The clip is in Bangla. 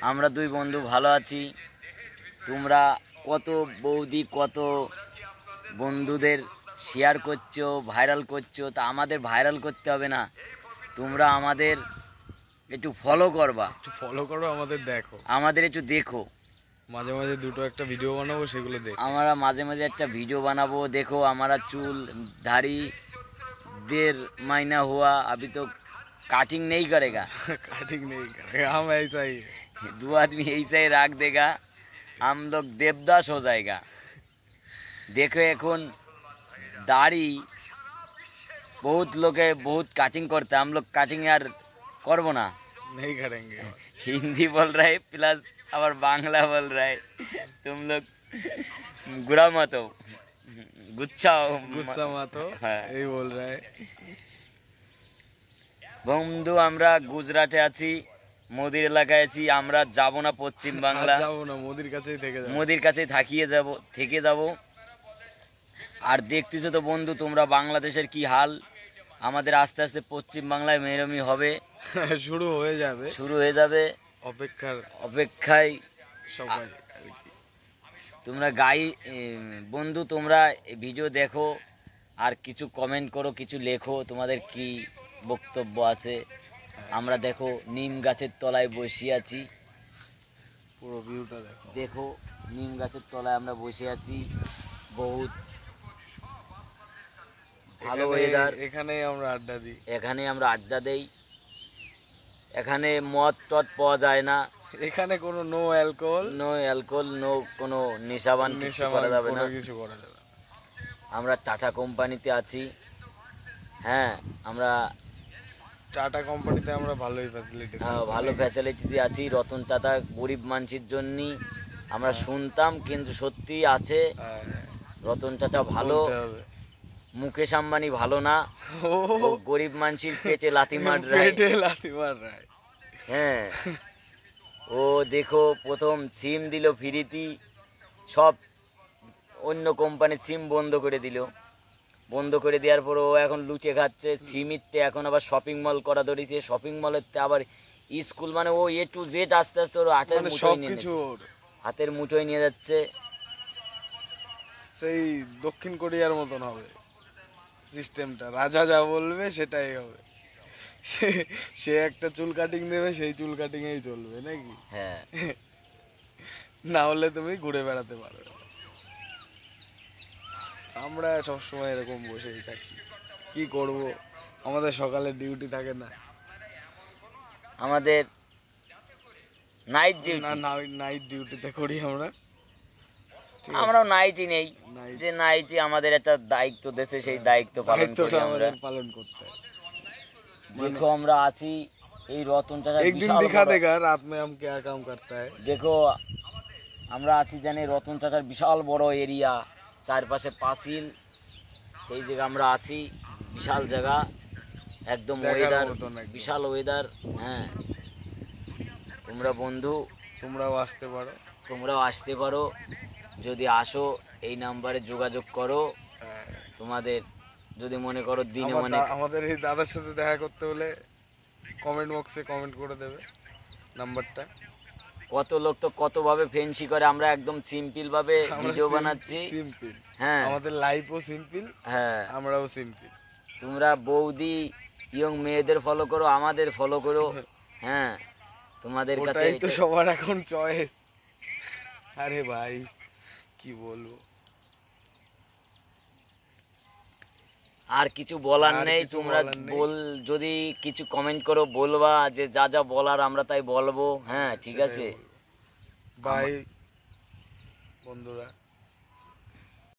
আমরা দুই বন্ধু ভালো আছি। তোমরা কত বৌদি কত বন্ধুদের শেয়ার করছো, ভাইরাল করছো, তা আমাদের ভাইরাল করতে হবে না? তোমরা আমাদের একটু ফলো করবা, একটু ফলো করো, আমাদের দেখো, আমাদের একটু দেখো। মাঝে মাঝে দুটো একটা ভিডিও বানাবো, সেগুলো দেখো। আমরা মাঝে মাঝে একটা ভিডিও বানাবো, देखो हमारा चूल दाढ़ी 1.5 महीना हुआ, अभी तो काटिंग नहीं करेगा। कटिंग नहीं करेगा, हम ऐसा ही है। 2 आदमी ऐसा ही रख देगा, हम लोग देवदास हो जाएगा। देखो এখন दाढ़ी बहुत लोग है, बहुत काटिंग करते हैं, हम लोग काटिंग यार करबो ना, नहीं करेंगे। हिंदी बोल रहा है प्लस और बांग्ला बोल रहा है। तुम लोग गुरा मत हो, गुच्छा हो, गुस्सा मत हो, यही बोल रहा है। বন্ধু আমরা গুজরাটে আছি, মোদির এলাকায় আছি। আমরা যাব না পশ্চিম বাংলা, যাবো না, মোদির কাছেই থেকে যাবো, মোদির কাছেই থেকে যাব। আর দেখতেছো তো বন্ধু তোমরা বাংলাদেশের কি হাল। আমাদের আস্তে আস্তে পশ্চিম বাংলায় মেরমি হবে, শুরু হয়ে যাবে। অপেক্ষায় সবাই। তোমরা বন্ধু তোমরা ভিডিও দেখো আর কিছু কমেন্ট করো, কিছু লেখো, তোমাদের কি বক্তব্য আছে। আমরা দেখো নিম গাছের তলায় বসে আছি, পুরো ভিউটা দেখো নিম গাছের তলায় আমরা বসে আছি। বহুত ভালো ওয়েদার, এখানেই আমরা আড্ডা দিই। এখানে মদ টদ পাওয়া যায় না, এখানে কোনো নো অ্যালকোহল, নো কোনো নেশাবান কিছু করা যাবে না। আমরা টাটা কোম্পানিতে আছি। হ্যাঁ, আমরা টাটা কোম্পানিতে আমরা ভালো ফ্যাসিলিটিতে আছি। রতন টাটা গরিব মানুষের জন্য আমরা শুনতাম, কিন্তু সত্যি আছে রতন টাটা ভালো। মুকেশ আম্বানি ভালো না, ও গরিব মানুষের পেটে লাথি মার রায়। হ্যাঁ, ও দেখো প্রথম সিম দিল ফ্রিতি, সব অন্য কোম্পানির সিম বন্ধ করে দেওয়ার পর ও এখন লুচে খাচ্ছে সিমিতে। এখন আবার শপিং মল করা ধরেছে, শপিং মলের আবার স্কুল, মানে ও A to Z আস্তে আস্তে ওর হাতের মুঠোয় নিয়ে যাচ্ছে। সেই দক্ষিণ কোরিয়ার মতন হবে সিস্টেমটা, রাজা যা বলবে সেটাই হবে। সে একটা চুল কাটিং দেবে, সেই চুল কাটিং এই চলবে নাকি? হ্যাঁ, না হলে তুমি ঘুরে বেড়াতে পারো। আমরা সবসময় এরকম বসেই থাকি, কি করব? আমাদের সকালে ডিউটি থাকে না, আমাদের নাইট ডিউটিতে করি আমরা। আমরাও নাইটই নেই, যে নাইটই আমাদের একটা দায়িত্ব দেশে, সেই দায়িত্ব পালন করতে। দেখো আমরা আছি এই রতন টাটা, একদিন দিখা দেগা রাত মে হাম क्या काम करता है। দেখো আমরা আছি জানি রতন টাটার বিশাল বড় এরিয়া, চারপাশে পাঁচিল, সেই জায়গা আমরা আছি। বিশাল জায়গা, একদম ওয়েদার, বিশাল ওয়েদার। হ্যাঁ, তোমরা বন্ধু তোমরাও আসতে পারো, যদি আসো এই নাম্বারে যোগাযোগ করো। তোমাদের যদি মনে করো দিনে আমাদের এই দাদার সাথে দেখা করতে হলে কমেন্ট বক্সে কমেন্ট করে দেবে নাম্বারটা। কত লোক তো কতভাবে ফেন্সি করে, আমরা একদম সিম্পল ভাবে ভিডিও বানাচ্ছি। হ্যাঁ, আমাদের লাইফও সিম্পল, হ্যাঁ আমরাও সিম্পল। তোমরা বৌদি ইয়ং মেয়েদের ফলো করো, আমাদের ফলো করো। হ্যাঁ, তোমাদের কাছে তো সবার এখন চয়েস। আরে ভাই কি বলবো, আর কিছু বলার নেই। তোমরা যদি কিছু কমেন্ট করো, বলবা যে যা যা বলার আমরা তাই বলবো। হ্যাঁ, ঠিক আছে, বাই বন্ধুরা।